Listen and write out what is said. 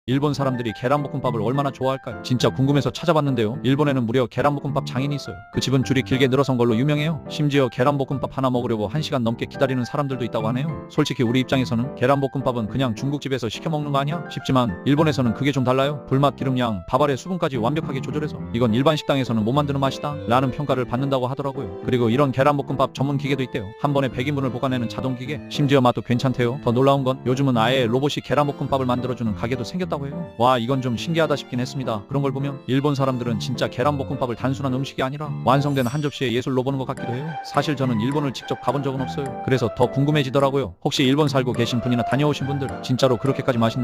일본 사람들이 계란볶음밥을 얼마나 좋아할까요? 진짜 궁금해서 찾아봤는데요. 일본에는 무려 계란볶음밥 장인이 있어요. 그 집은 줄이 길게 늘어선 걸로 유명해요. 심지어 계란볶음밥 하나 먹으려고 1시간 넘게 기다리는 사람들도 있다고 하네요. 솔직히 우리 입장에서는 계란볶음밥은 그냥 중국집에서 시켜 먹는 거 아니야? 싶지만 일본에서는 그게 좀 달라요. 불맛, 기름양, 밥알의 수분까지 완벽하게 조절해서 이건 일반 식당에서는 못 만드는 맛이다 라는 평가를 받는다고 하더라고요. 그리고 이런 계란볶음밥 전문 기계도 있대요. 한 번에 100인분을 볶아내는 자동 기계. 심지어 맛도 괜찮대요. 더 놀라운 건 요즘은 아예 로봇이 계란볶음밥을 만들어주는 가게도 생겼다고 해요. 와, 이건 좀 신기하다 싶긴 했습니다. 그런 걸 보면 일본 사람들은 진짜 계란볶음밥을 단순한 음식이 아니라 완성된 한 접시의 예술로 보는 것 같기도 해요. 사실 저는 일본을 직접 가본 적은 없어요. 그래서 더 궁금해지더라고요. 혹시 일본 살고 계신 분이나 다녀오신 분들 진짜로 그렇게까지 맛있나요?